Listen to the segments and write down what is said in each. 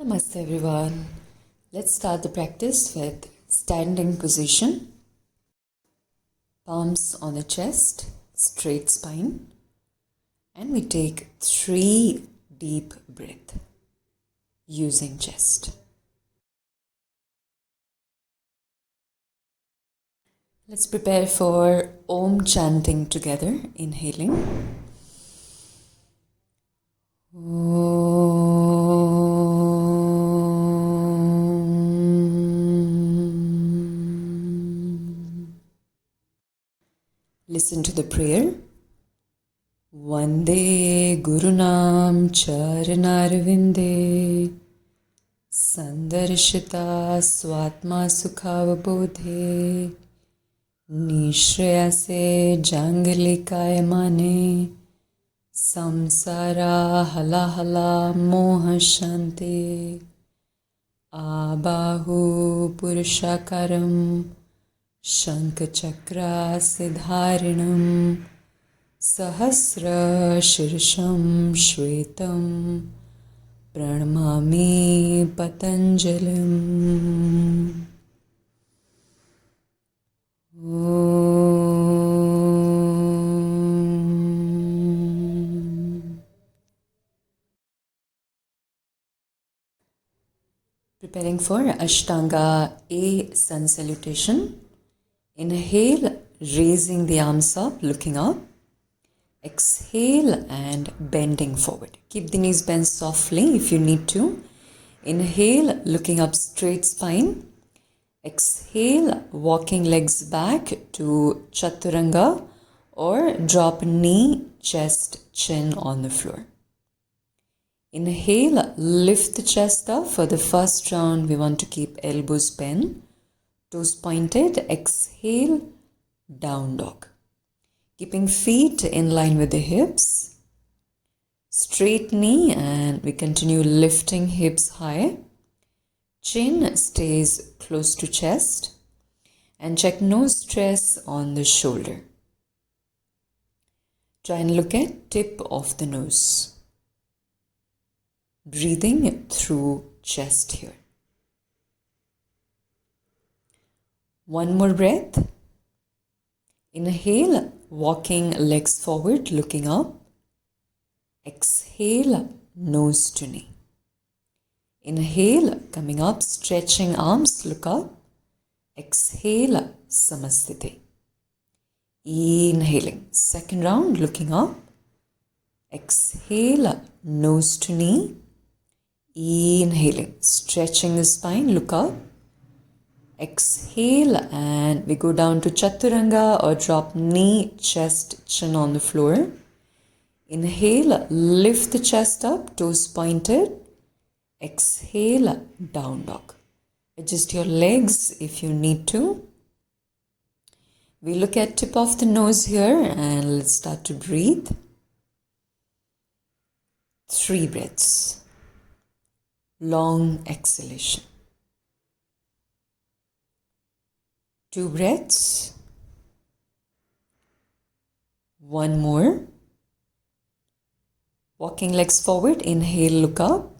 Namaste everyone. Let's start the practice with standing position. Palms on the chest, straight spine. And we take 3 deep breaths using chest. Let's prepare for Om chanting together, inhaling. Listen to the prayer. Vande Gurunam Charanarvinde Sandarshita Swatma Sukhavabodhe Nishrayase Jangalikayamane Samsara Halahala Moha Shanti Abahu Purushakaram Shankachakra Siddharinam Sahasra Shirsham Shvetam Pranamami Patanjalim. Preparing for Ashtanga A sun salutation. Inhale, raising the arms up, looking up. Exhale and bending forward. Keep the knees bent softly if you need to. Inhale, looking up, straight spine. Exhale, walking legs back to Chaturanga or drop knee, chest, chin on the floor. Inhale, lift the chest up. For the first round, we want to keep elbows bent, toes pointed. Exhale, down dog. Keeping feet in line with the hips. Straight knee, and we continue lifting hips high. Chin stays close to chest. And check no stress on the shoulder. Try and look at tip of the nose. Breathing through chest here. One more breath. Inhale, walking legs forward, looking up. Exhale, nose to knee. Inhale, coming up, stretching arms, look up. Exhale, Samastiti. Inhaling. Second round, looking up. Exhale, nose to knee. Inhaling, stretching the spine, look up. Exhale and we go down to Chaturanga or drop knee, chest, chin on the floor. Inhale, lift the chest up, toes pointed. Exhale, down dog. Adjust your legs if you need to. We look at tip of the nose here and let's start to breathe. 3 breaths. Long exhalation. 2 breaths. 1 more. Walking legs forward. Inhale, look up.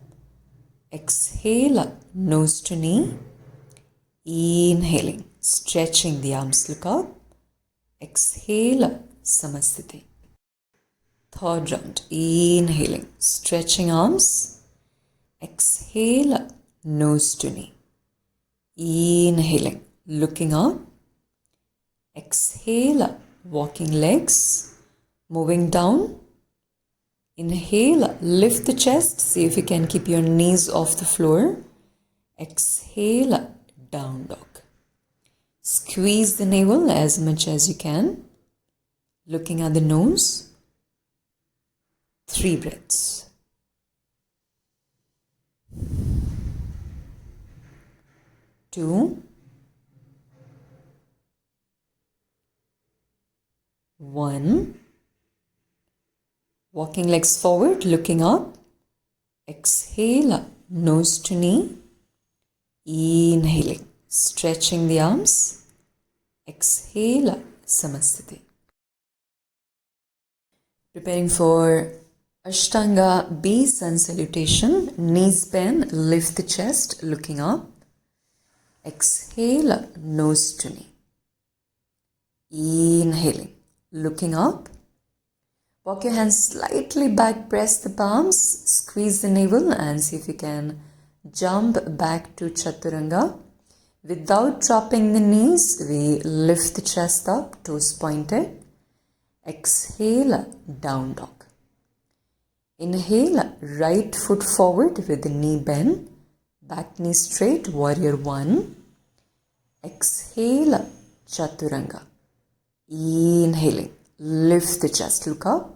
Exhale, nose to knee. Inhaling, stretching the arms, look up. Exhale, Samastiti. Third round. Inhaling, stretching arms. Exhale, nose to knee. Inhaling, looking up. Exhale, walking legs, moving down. Inhale, lift the chest. See if you can keep your knees off the floor. Exhale, down dog. Squeeze the navel as much as you can. Looking at the nose. 3 breaths. 2. 1. Walking legs forward, looking up. Exhale, nose to knee. Inhaling, stretching the arms. Exhale, Samastiti. Preparing for Ashtanga B, sun salutation. Knees bend, lift the chest, looking up. Exhale, nose to knee. Inhaling, looking up. Walk your hands slightly back, press the palms, squeeze the navel and see if you can jump back to Chaturanga. Without dropping the knees, we lift the chest up, toes pointed. Exhale, down dog. Inhale, right foot forward with the knee bend. Back knee straight, warrior one. Exhale, Chaturanga. Inhaling, lift the chest, look up.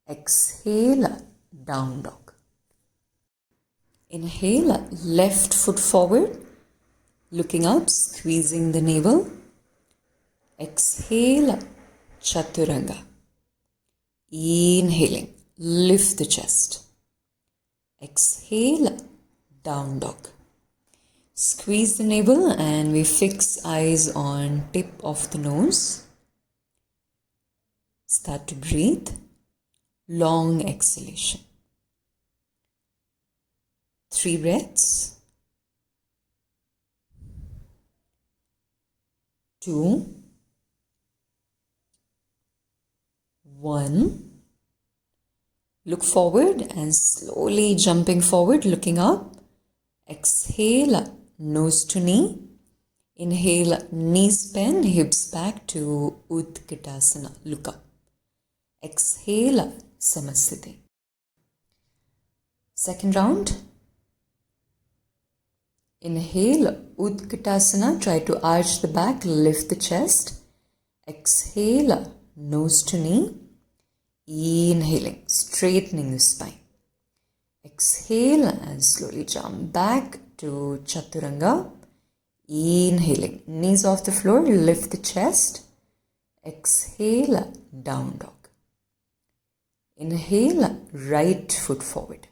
Exhale, down dog. Inhale, left foot forward, looking up, squeezing the navel. Exhale, Chaturanga. Inhaling, lift the chest. Exhale, down dog. Squeeze the navel and we fix eyes on tip of the nose. Start to breathe. Long exhalation. 3 breaths. 2, 1. Look forward and slowly jumping forward, looking up. Exhale, nose to knee. Inhale, knees bend, hips back to Utkatasana. Look up. Exhale, Samasthiti. Second round. Inhale, Utkatasana. Try to arch the back, lift the chest. Exhale, nose to knee. Inhaling, straightening the spine. Exhale and slowly jump back to Chaturanga. Inhaling, knees off the floor, lift the chest. Exhale, down dog. Inhale, right foot forward.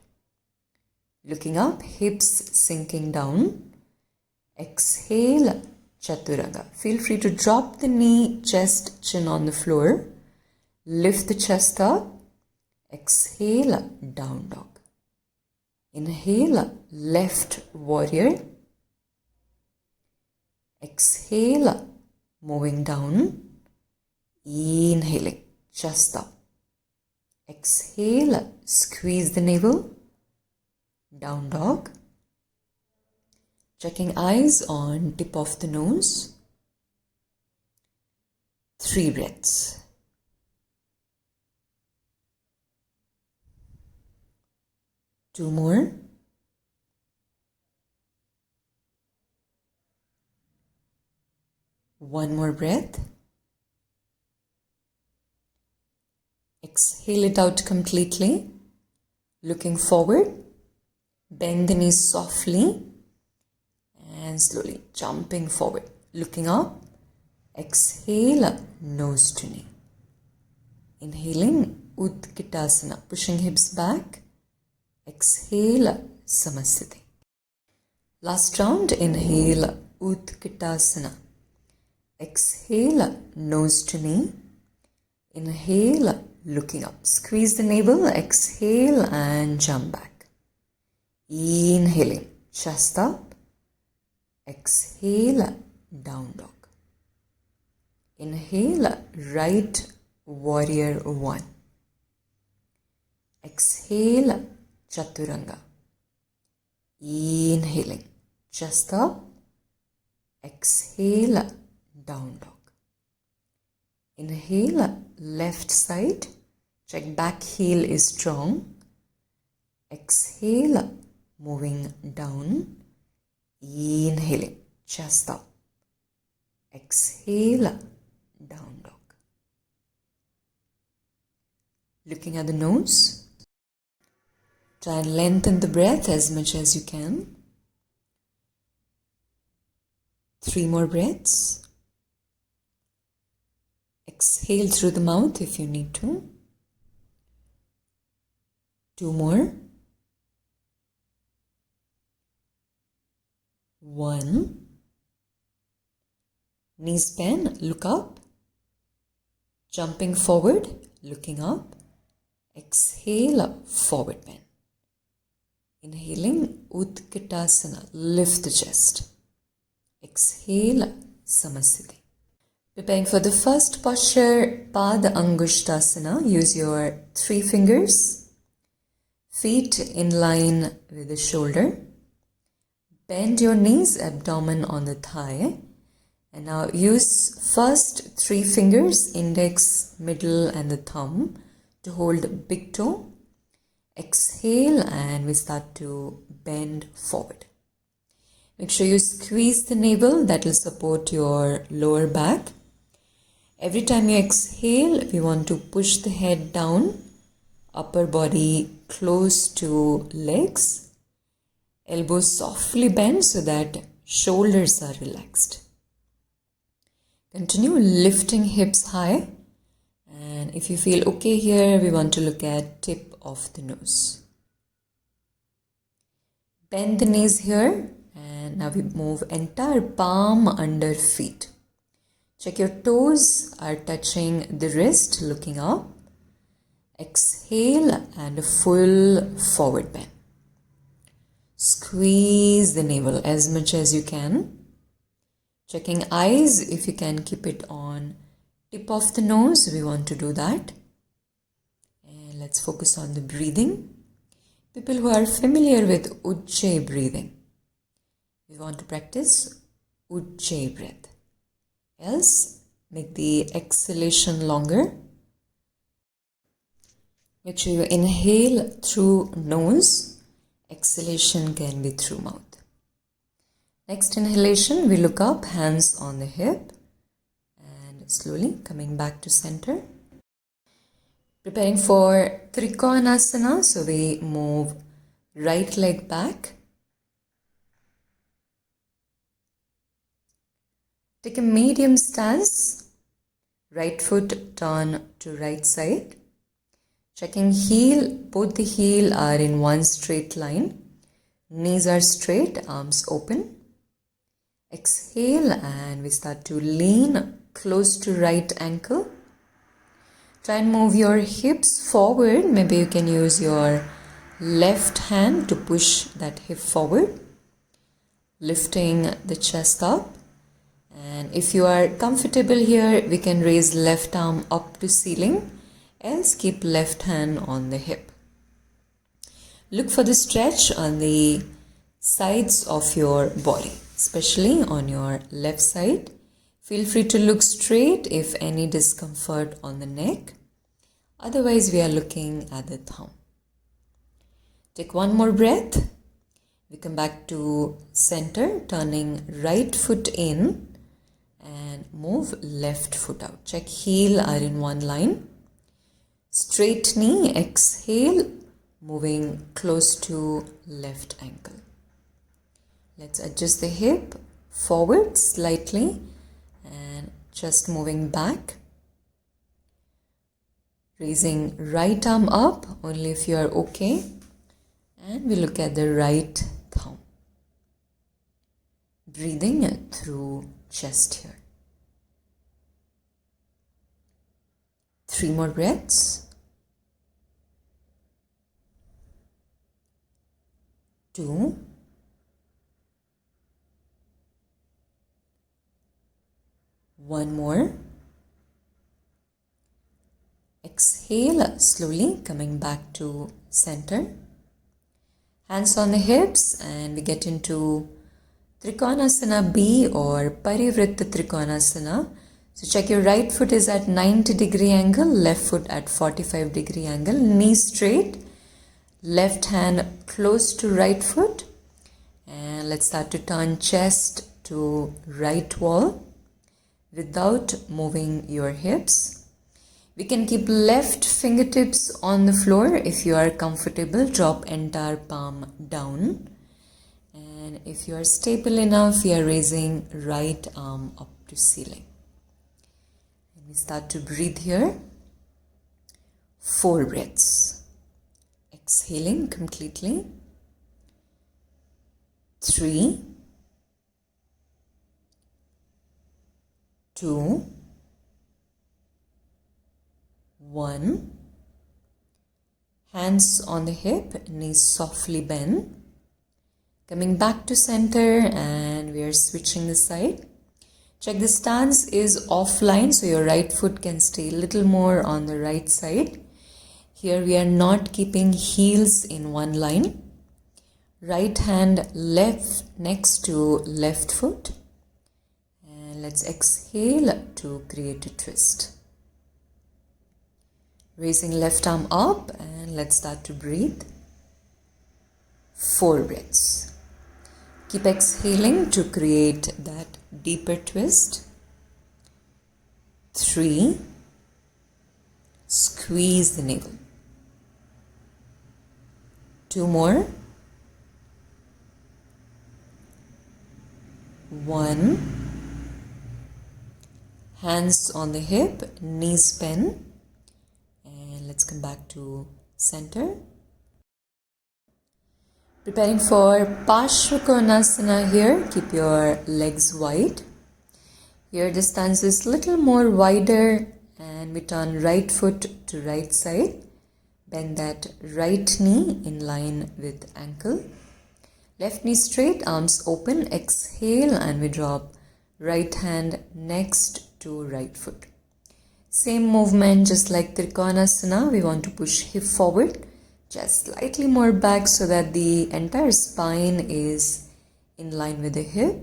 Looking up, hips sinking down. Exhale, Chaturanga. Feel free to drop the knee, chest, chin on the floor. Lift the chest up. Exhale, down dog. Inhale, left warrior. Exhale, moving down. Inhaling, chest up. Exhale, squeeze the navel. Down dog. Checking eyes on tip of the nose. 3 breaths. 2 more. 1 more breath. Exhale it out completely. Looking forward. Bend the knees softly and slowly jumping forward. Looking up. Exhale, nose to knee. Inhaling, Utkatasana, pushing hips back. Exhale, Samasthiti. Last round, inhale, Utkatasana. Exhale, nose to knee. Inhale, looking up. Squeeze the navel, exhale and jump back. Inhaling, chest up. Exhale, down dog. Inhale, right warrior one. Exhale, Chaturanga. Inhaling, chest up. Exhale, down dog. Inhale, left side. Check back heel is strong. Exhale, moving down. Inhaling, chest up. Exhale, down dog. Looking at the nose. Try and lengthen the breath as much as you can. 3 more breaths. Exhale through the mouth if you need to. 2 more. 1. Knees bend, look up. Jumping forward, looking up. Exhale, forward bend. Inhaling, Utkatasana, lift the chest. Exhale, Samasthiti. Preparing for the first posture, Pada Angushtasana. Use your 3 fingers, feet in line with the shoulder. Bend your knees, abdomen on the thigh. And now use first 3 fingers, index, middle and the thumb, to hold big toe. Exhale and we start to bend forward. Make sure you squeeze the navel, that will support your lower back. Every time you exhale, we want to push the head down, upper body close to legs, elbows softly bent so that shoulders are relaxed. Continue lifting hips high, and if you feel okay here, we want to look at tip of the nose. Bend the knees here, and now we move entire palm under feet. Check your toes are touching the wrist, looking up. Exhale and a full forward bend. Squeeze the navel as much as you can. Checking eyes, if you can keep it on tip of the nose, we want to do that. And let's focus on the breathing. People who are familiar with Ujjayi breathing, we want to practice Ujjayi breath. Else, make the exhalation longer. Make sure you inhale through nose. Exhalation can be through mouth. Next inhalation, we look up, hands on the hip, and slowly coming back to center. Preparing for Trikonasana, so we move right leg back. Take a medium stance, right foot turn to right side. Checking heel, both the heel are in one straight line. Knees are straight, arms open. Exhale and we start to lean close to right ankle. Try and move your hips forward. Maybe you can use your left hand to push that hip forward. Lifting the chest up. And if you are comfortable here, we can raise left arm up to ceiling. Else keep left hand on the hip. Look for the stretch on the sides of your body, especially on your left side. Feel free to look straight if any discomfort on the neck. Otherwise, we are looking at the thumb. Take one more breath. We come back to center, turning right foot in and move left foot out. Check heel are in one line. Straight knee, exhale, moving close to left ankle. Let's adjust the hip forward slightly and just moving back. Raising right arm up only if you are okay. And we look at the right thumb. Breathing through chest here. 3 more breaths. 2. 1 more. Exhale slowly, coming back to center. Hands on the hips and we get into Trikonasana B or Parivritta Trikonasana. So check your right foot is at 90-degree angle, left foot at 45-degree angle, knees straight, left hand close to right foot. And let's start to turn chest to right wall without moving your hips. We can keep left fingertips on the floor. If you are comfortable, drop entire palm down. And if you are stable enough, we are raising right arm up to ceiling. And we start to breathe here. 4 breaths. Exhaling completely. 3, 2, 1. Hands on the hip, knees softly bend. Coming back to center and we are switching the side. Check the stance is offline, so your right foot can stay a little more on the right side. Here we are not keeping heels in one line. Right hand left next to left foot. And let's exhale to create a twist. Raising left arm up and let's start to breathe. 4 breaths. Keep exhaling to create that deeper twist. 3. Squeeze the navel. 2 more. 1. Hands on the hip, knees bend. And let's come back to center. Preparing for Parshvakonasana here. Keep your legs wide. Here the stance is little more wider and we turn right foot to right side. Bend that right knee in line with ankle. Left knee straight, arms open. Exhale and we drop right hand next to right foot. Same movement just like Trikonasana. We want to push hip forward. Just slightly more back so that the entire spine is in line with the hip.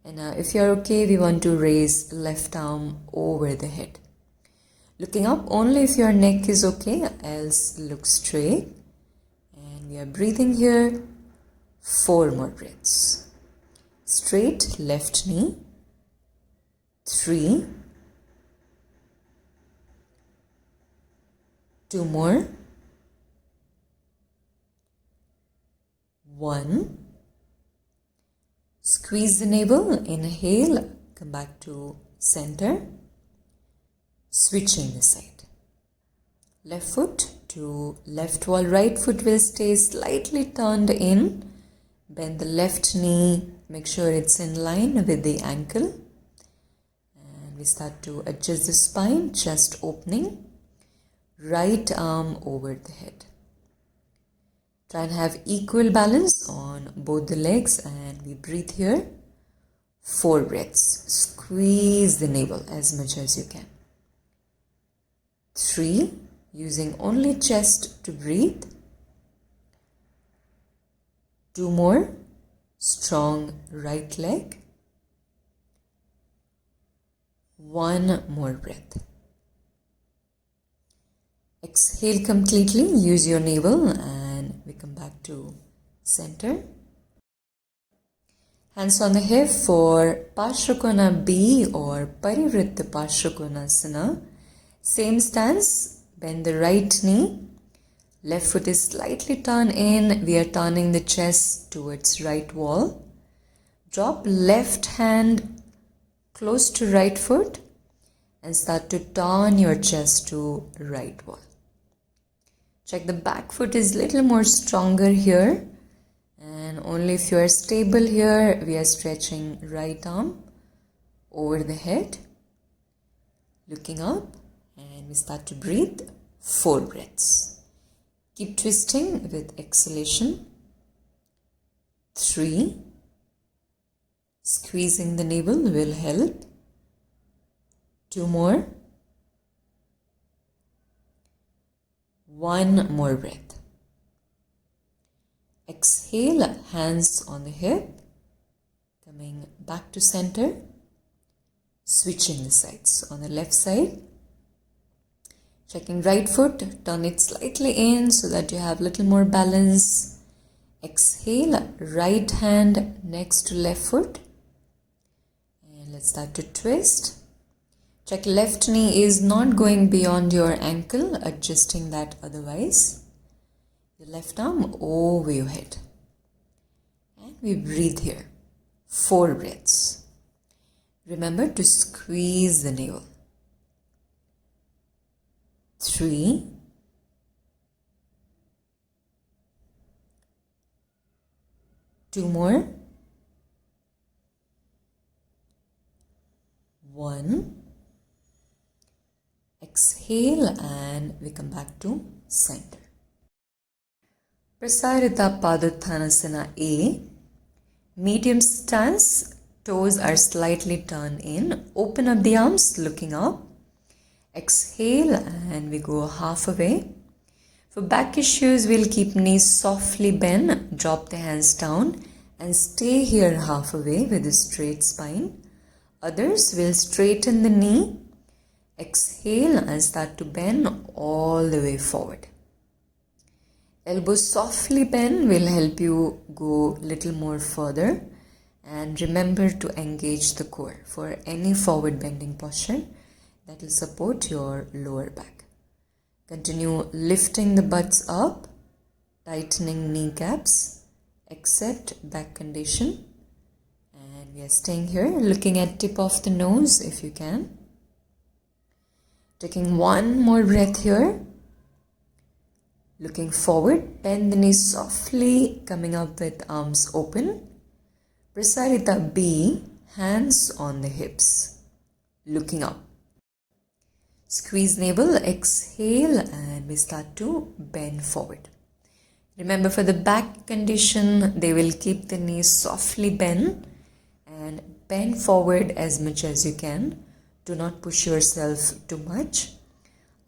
And if you're okay, we want to raise left arm over the head. Looking up only if your neck is okay, else look straight. And we are breathing here. 4 more breaths. Straight left knee. 3. 2 more. 1. Squeeze the navel, inhale, come back to center. Switching the side. Left foot to left wall, right foot will stay slightly turned in. Bend the left knee, make sure it's in line with the ankle. And we start to adjust the spine, chest opening. Right arm over the head. Try and have equal balance on both the legs and we breathe here. 4 breaths. Squeeze the navel as much as you can. 3. Using only chest to breathe. 2 more. Strong right leg. 1 more breath. Exhale completely. Use your navel and we come back to center. Hands on the hip for Parshvakona B or Parivritta Parshvakonasana. Same stance. Bend the right knee. Left foot is slightly turned in. We are turning the chest towards right wall. Drop left hand close to right foot and start to turn your chest to right wall. Check the back foot is little more stronger here. And only if you are stable here, we are stretching right arm over the head. Looking up and we start to breathe. 4 breaths. Keep twisting with exhalation. 3. Squeezing the navel will help. 2 more. 1 more breath. Exhale, hands on the hip. Coming back to center. Switching the sides. On the left side. Checking right foot. Turn it slightly in so that you have little more balance. Exhale, right hand next to left foot. And let's start to twist. Check left knee is not going beyond your ankle, adjusting that otherwise. Your left arm over your head. And we breathe here. 4 breaths. Remember to squeeze the navel. 3. 2 more. 1. Exhale and we come back to center. Prasarita Padottanasana A. Medium stance, toes are slightly turned in. Open up the arms, looking up. Exhale and we go halfway. For back issues, we'll keep knees softly bent, drop the hands down and stay here halfway with a straight spine. Others will straighten the knee, exhale and start to bend all the way forward. Elbows softly bend will help you go little more further, and remember to engage the core for any forward bending posture that will support your lower back. Continue lifting the butts up, tightening kneecaps, accept back condition, and we are staying here looking at tip of the nose if you can. Taking one more breath here. Looking forward, bend the knees softly, coming up with arms open. Prasarita B, hands on the hips, looking up. Squeeze navel, exhale and we start to bend forward. Remember, for the back condition, they will keep the knees softly bent and bend forward as much as you can. Do not push yourself too much.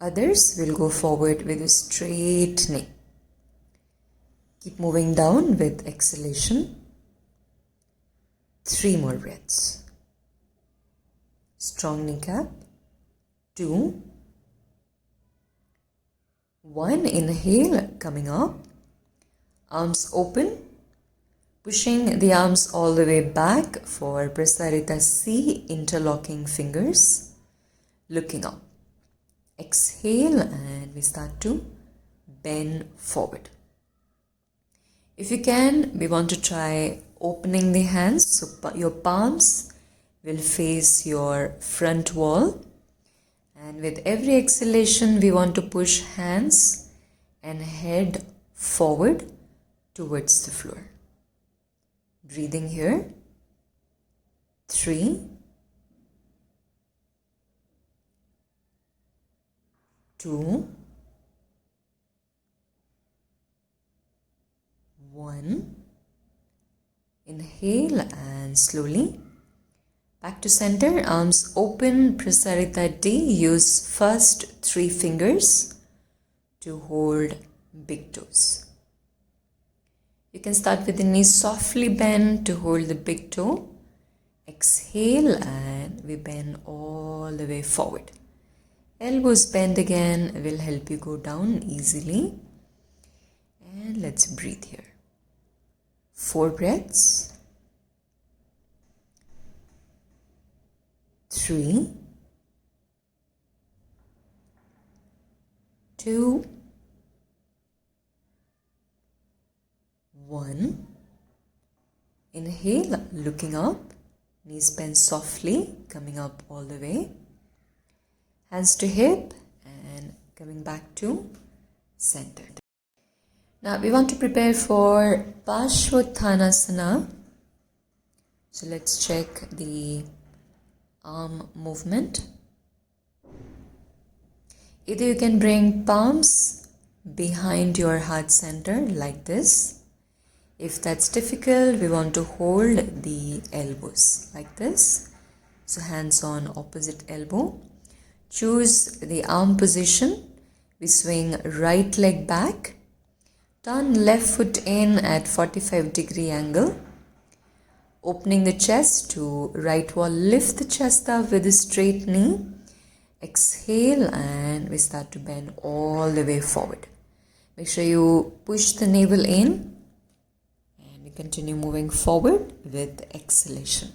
Others will go forward with a straight knee. Keep moving down with exhalation. 3 more breaths. Strong kneecap. 2. 1. Inhale, coming up. Arms open. Pushing the arms all the way back for Prasarita C, interlocking fingers. Looking up. Exhale and we start to bend forward. If you can, we want to try opening the hands so your palms will face your front wall, and with every exhalation we want to push hands and head forward towards the floor. Breathing here. 3, 2, 1. Inhale and slowly back to center. Arms open. Prasarita D. Use first 3 fingers to hold big toes. You can start with the knees softly bent to hold the big toe. Exhale and we bend all the way forward. Elbows bend again will help you go down easily. And let's breathe here. 4 breaths. 3, 2, 1. Inhale, looking up. Knees bend softly, coming up all the way. Hands to hip and coming back to center. Now we want to prepare for Parshvottanasana. So let's check the arm movement. Either you can bring palms behind your heart center like this. If that's difficult, we want to hold the elbows like this. So hands on opposite elbow. Choose the arm position. We swing right leg back. Turn left foot in at 45-degree angle. Opening the chest to right wall. Lift the chest up with a straight knee. Exhale and we start to bend all the way forward. Make sure you push the navel in. And we continue moving forward with exhalation.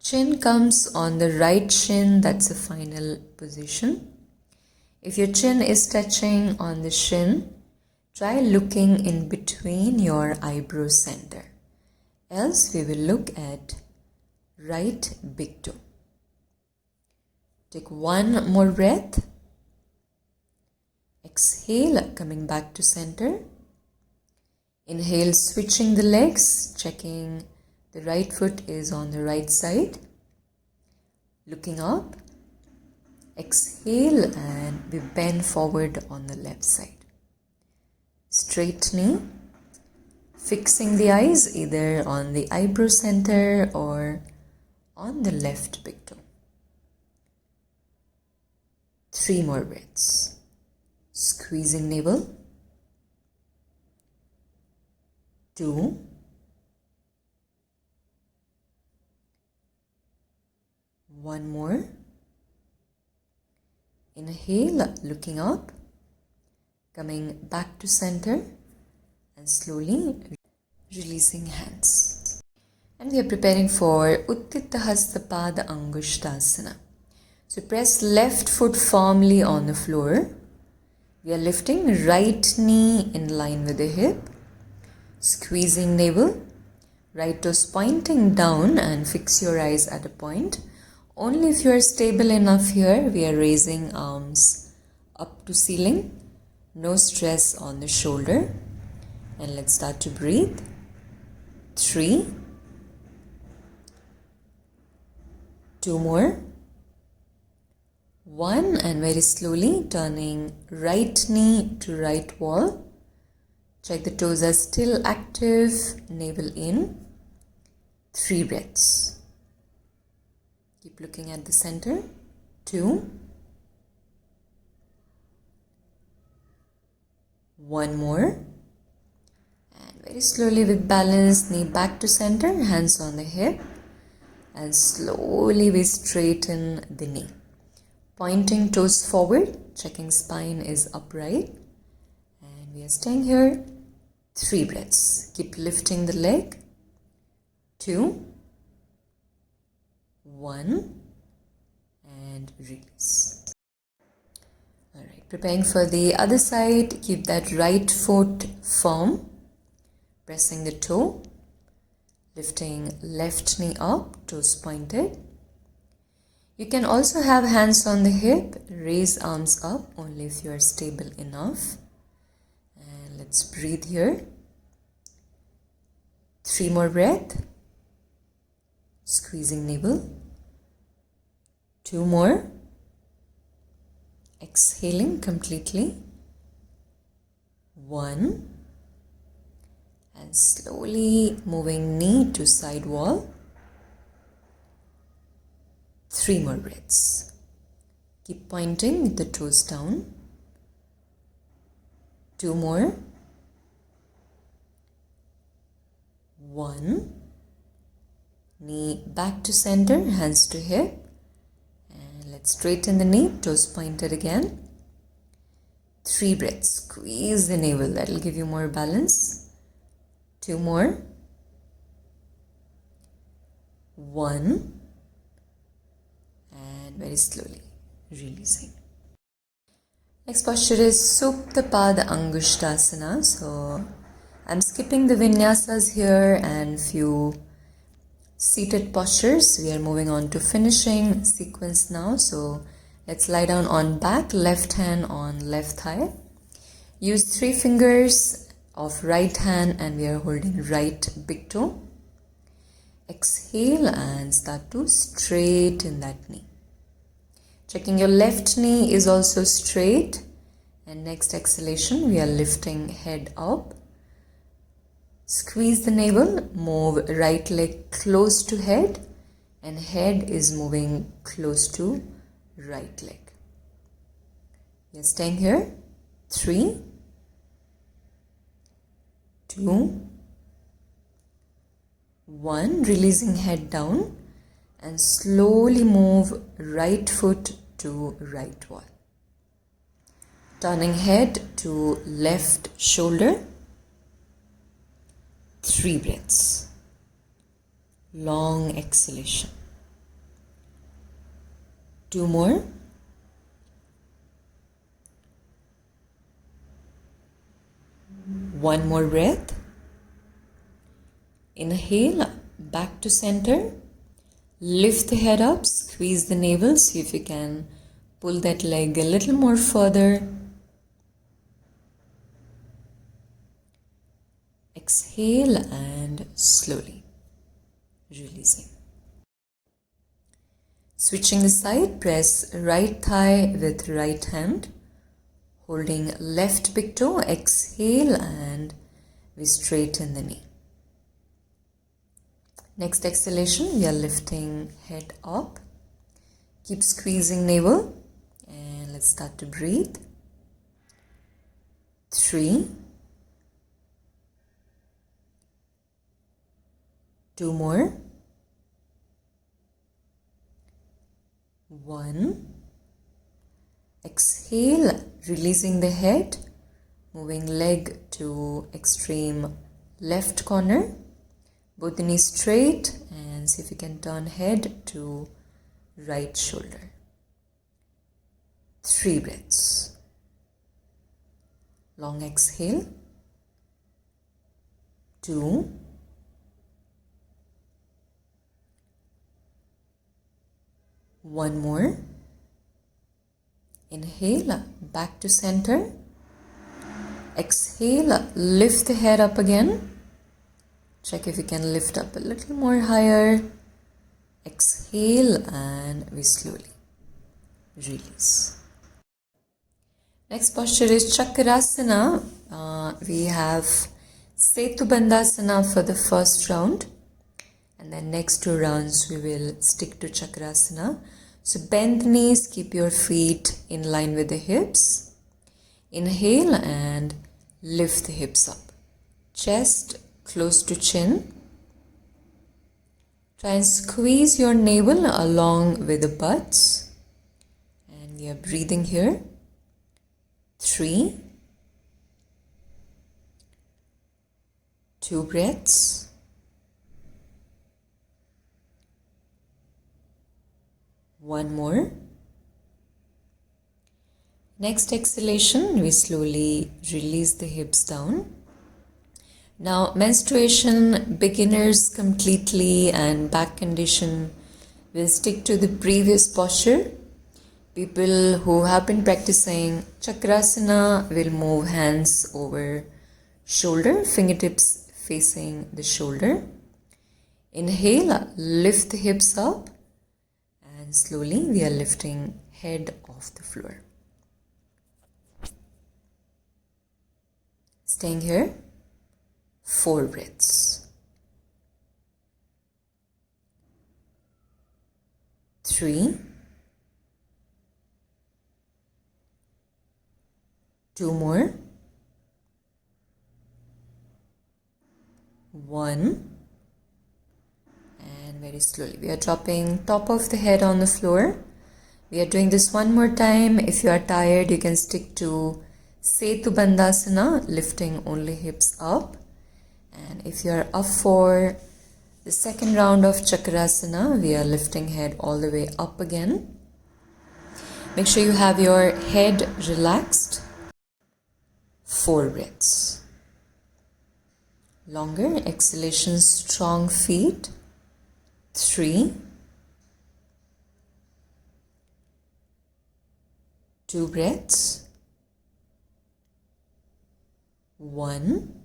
Chin comes on the right shin, that's the final position. If your chin is touching on the shin, try looking in between your eyebrow center. Else we will look at right big toe. Take 1 more breath. Exhale, coming back to center. Inhale, switching the legs, checking the right foot is on the right side. Looking up. Exhale and we bend forward on the left side. Straight knee. Fixing the eyes either on the eyebrow center or on the left big toe. 3 more breaths. Squeezing navel. 2. 1 more. Inhale, looking up, coming back to center and slowly releasing hands. And we are preparing for Uttita Hasta Pada Angushtasana. So press left foot firmly on the floor. We are lifting right knee in line with the hip. Squeezing navel. Right toes pointing down and fix your eyes at a point. Only if you are stable enough here, we are raising arms up to ceiling. No stress on the shoulder. And let's start to breathe. 3. 2 more. 1, and very slowly turning right knee to right wall. Check the toes are still active. Navel in. 3 breaths. Keep looking at the center. 2. 1 more. And very slowly with balance, knee back to center, hands on the hip. And slowly we straighten the knee. Pointing toes forward, checking spine is upright. And we are staying here. 3 breaths. Keep lifting the leg. 2. 1. And release. Alright, preparing for the other side. Keep that right foot firm. Pressing the toe. Lifting left knee up, toes pointed. You can also have hands on the hip. Raise arms up only if you are stable enough. And let's breathe here. 3 more breaths. Squeezing navel. 2 more. Exhaling completely. 1. And slowly moving knee to side wall. 3 more breaths. Keep pointing with the toes down. 2 more. 1. Knee back to center, hands to hip. And let's straighten the knee, toes pointed again. 3 breaths. Squeeze the navel, that will give you more balance. 2 more. 1. And very slowly releasing. Next posture is Supta Pada Angushtasana. So I'm skipping the vinyasas here and few seated postures. We are moving on to finishing sequence now. So let's lie down on back, left hand on left thigh. Use 3 fingers of right hand and we are holding right big toe. Exhale and start to straighten that knee. Checking your left knee is also straight. And next exhalation, we are lifting head up. Squeeze the navel, move right leg close to head and head is moving close to right leg. We are staying here. 3, 2, 1. Releasing head down and slowly move right foot to right wall. Turning head to left shoulder. 3 breaths. Long exhalation. 2 more. 1 more breath. Inhale, back to center. Lift the head up, squeeze the navel. See if you can pull that leg a little more further. Exhale and slowly releasing. Switching the side, press right thigh with right hand. Holding left big toe, exhale and we straighten the knee. Next exhalation, we are lifting head up. Keep squeezing navel and let's start to breathe. 3, 2 more, 1. Exhale, releasing the head, moving leg to extreme left corner, both the knees straight, and see if you can turn head to right shoulder. 3 breaths. Long exhale. 2. 1 more. Inhale, back to center. Exhale, lift the head up again. Check if you can lift up a little more higher. Exhale and we slowly release. Next posture is Chakrasana. We have Setu Bandhasana for the first round. And then next 2 rounds we will stick to Chakrasana. So bend the knees, keep your feet in line with the hips. Inhale and lift the hips up. Chest close to chin. Try and squeeze your navel along with the buttocks. And we are breathing here. 3, 2 breaths. 1 more. Next exhalation, we slowly release the hips down. Now, menstruation, beginners completely and back condition will stick to the previous posture. People who have been practicing Chakrasana will move hands over shoulder, fingertips facing the shoulder. Inhale, lift the hips up. And slowly we are lifting head off the floor. Staying here, 4 breaths. 3, 2 more, 1. And very slowly we are dropping top of the head on the floor. We are doing this one more time. If you are tired, you can stick to Setu Bandhasana, lifting only hips up. And if you are up for the second round of Chakrasana, we are lifting head all the way up again. Make sure you have your head relaxed. 4 breaths. Longer exhalation, strong feet. 3, 2 breaths. 1.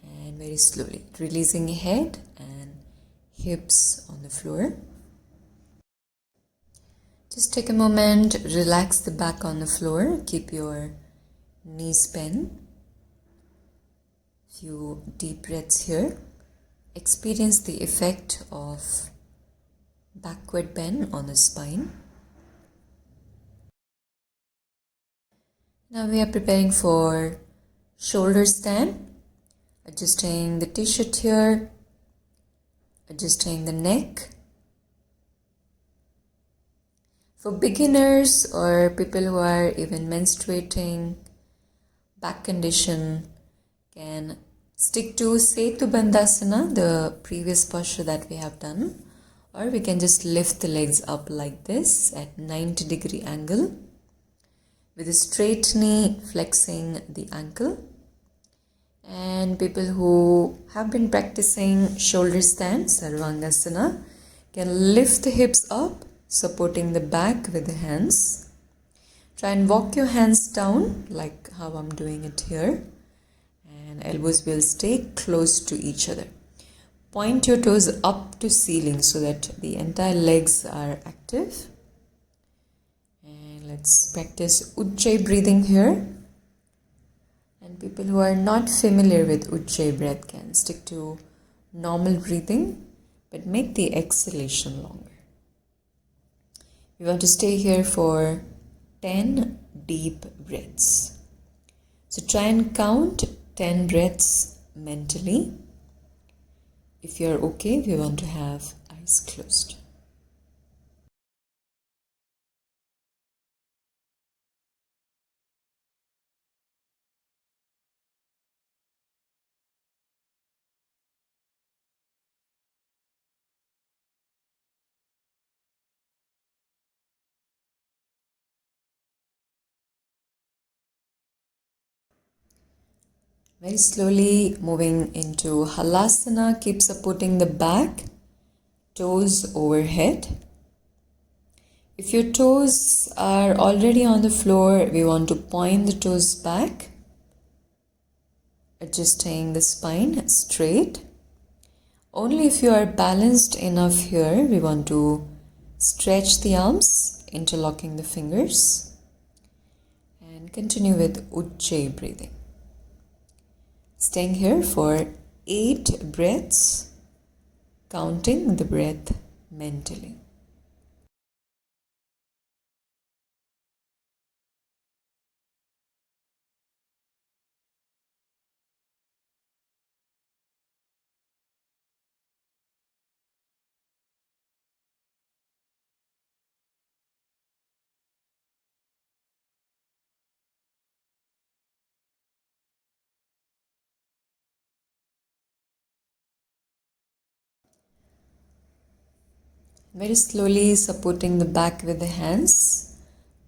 And very slowly releasing head and hips on the floor. Just take a moment, relax the back on the floor, keep your knees bent. Few deep breaths here. Experience the effect of backward bend on the spine. Now we are preparing for shoulder stand. Adjusting the t-shirt here, adjusting the neck. For beginners or people who are even menstruating, back condition, can stick to Setu Bandhasana, the previous posture that we have done, or we can just lift the legs up like this at 90-degree angle with a straight knee flexing the ankle. And people who have been practicing shoulder stand, Sarvangasana, can lift the hips up, supporting the back with the hands. Try and walk your hands down like how I'm doing it here. And elbows will stay close to each other. Point your toes up to ceiling so that the entire legs are active. And Let's practice Ujjayi breathing here. And people who are not familiar with Ujjayi breath can stick to normal breathing, but make the exhalation longer. We want to stay here for 10 deep breaths. So try and count 10 breaths mentally. If you're okay, we want to have eyes closed. Very slowly moving into Halasana. Keep supporting the back, toes overhead. If your toes are already on the floor, we want to point the toes back, adjusting the spine straight. Only if you are balanced enough here, we want to stretch the arms, interlocking the fingers, and continue with Ujjayi breathing. Staying here for 8 breaths, counting the breath mentally. Very slowly supporting the back with the hands.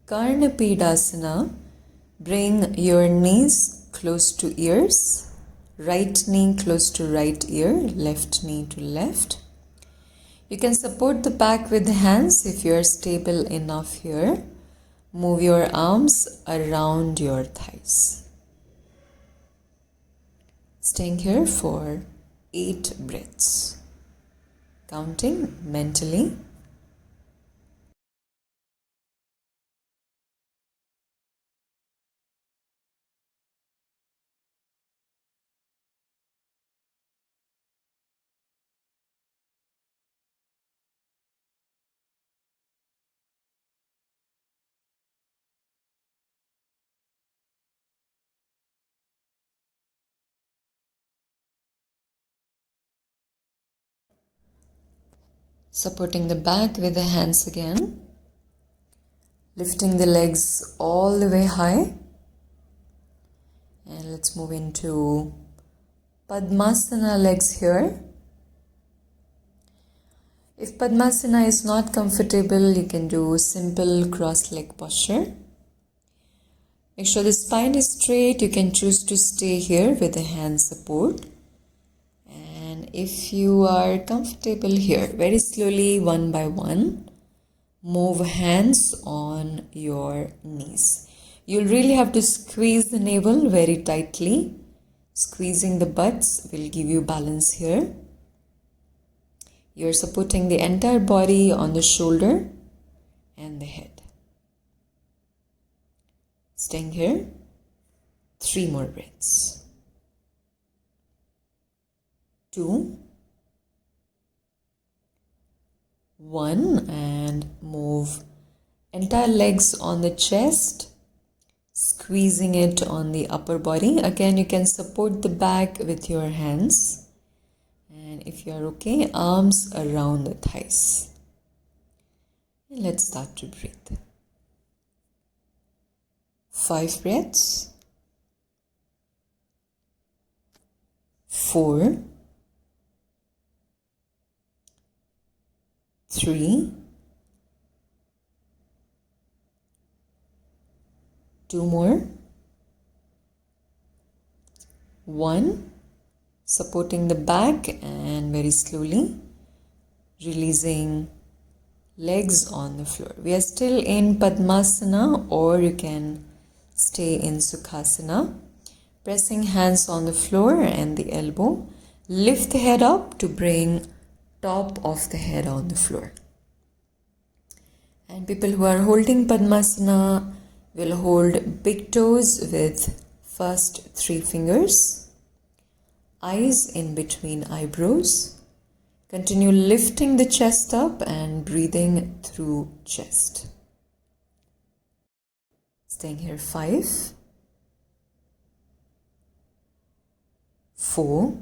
Karnapidasana. Bring your knees close to ears. Right knee close to right ear. Left knee to left. You can support the back with the hands if you are stable enough here. Move your arms around your thighs. Staying here for 8 breaths. Counting mentally. Supporting the back with the hands again. Lifting the legs all the way high. And let's move into Padmasana legs here. If Padmasana is not comfortable, you can do simple cross-leg posture. Make sure the spine is straight. You can choose to stay here with the hand support. And if you are comfortable here, very slowly, one by one, move hands on your knees. You'll really have to squeeze the navel very tightly. Squeezing the butts will give you balance here. You're supporting the entire body on the shoulder and the head. Staying here, 3 more breaths. 2, 1, and move entire legs on the chest, squeezing it on the upper body. Again, you can support the back with your hands. And if you are okay, arms around the thighs. And let's start to breathe. 5 breaths. 4, 3, 2 more, 1, supporting the back and very slowly releasing legs on the floor. We are still in Padmasana, or you can stay in Sukhasana. Pressing hands on the floor and the elbow. Lift the head up to bring top of the head on the floor. And people who are holding Padmasana will hold big toes with first 3 fingers, eyes in between eyebrows. Continue lifting the chest up and breathing through chest. Staying here 5, 4,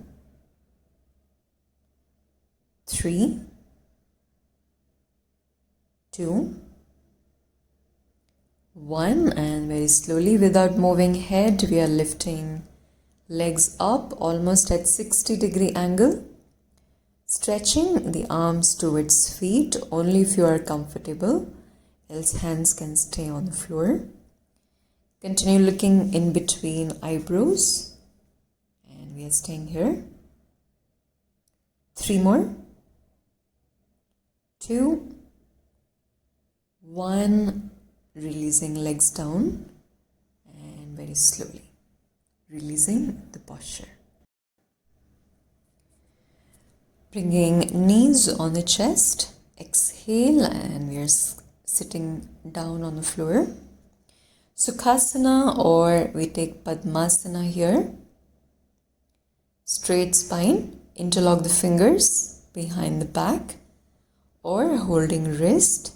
3, 2, 1, and very slowly without moving head we are lifting legs up almost at 60-degree angle, stretching the arms towards feet only if you are comfortable, else hands can stay on the floor. Continue looking in between eyebrows, and we are staying here. 3 more, 2, 1, releasing legs down and very slowly releasing the posture. Bringing knees on the chest, exhale, and we are sitting down on the floor. Sukhasana, or we take Padmasana here. Straight spine, interlock the fingers behind the back or holding wrist.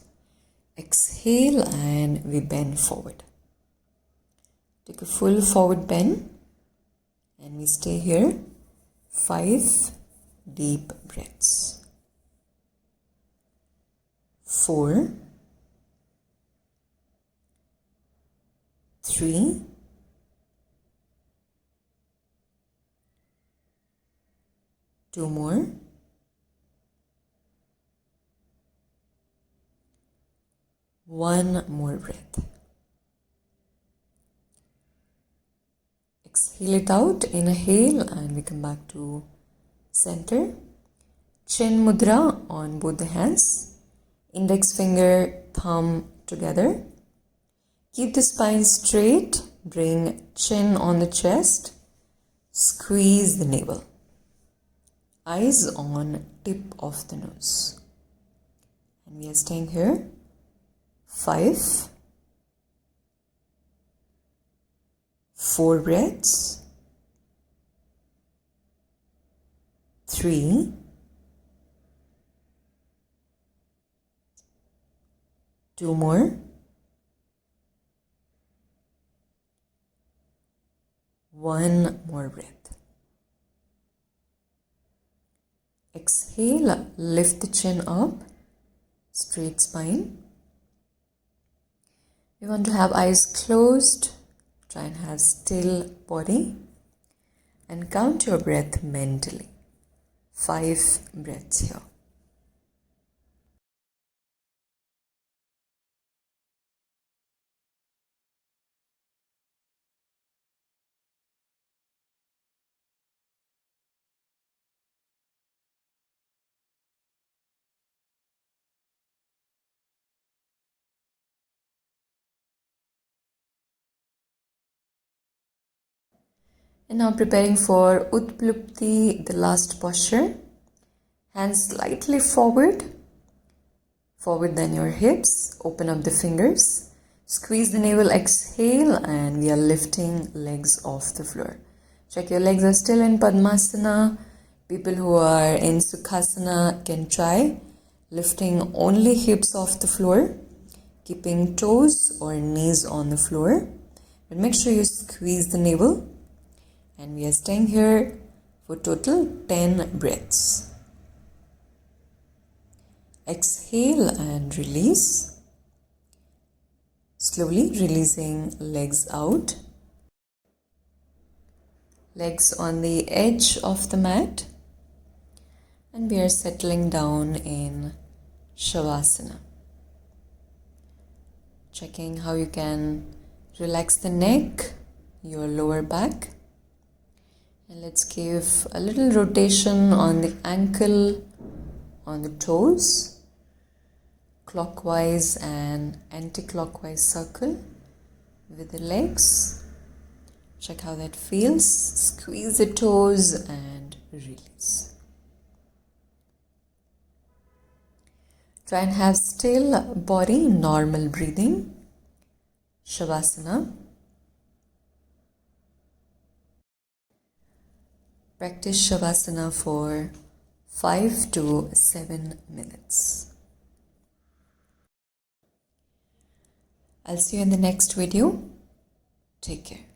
Exhale and we bend forward. Take a full forward bend and we stay here. 5 deep breaths. 4, 3, 2 more, 1 more breath. Exhale it out, inhale, and we come back to center. Chin mudra on both the hands, index finger, thumb together. Keep the spine straight, bring chin on the chest, squeeze the navel. Eyes on tip of the nose. And we are staying here. 5, 4 breaths, 3, 2 more, 1 more breath. Exhale, lift the chin up, straight spine. You want to have eyes closed, try and have still body, and count your breath mentally. 5 breaths here. And now preparing for Utplupti, the last posture. Hands slightly forward than your hips. Open up the fingers. Squeeze the navel, exhale, and we are lifting legs off the floor. Check your legs are still in Padmasana. People who are in Sukhasana can try lifting only hips off the floor, keeping toes or knees on the floor. But make sure you squeeze the navel. And we are staying here for total 10 breaths. Exhale and release. Slowly releasing legs out. Legs on the edge of the mat. And we are settling down in Shavasana. Checking how you can relax the neck, your lower back. And let's give a little rotation on the ankle, on the toes, clockwise and anti-clockwise circle with the legs. Check how that feels. Squeeze the toes and release. Try and have still body, normal breathing. Shavasana. Practice Shavasana for 5 to 7 minutes. I'll see you in the next video. Take care.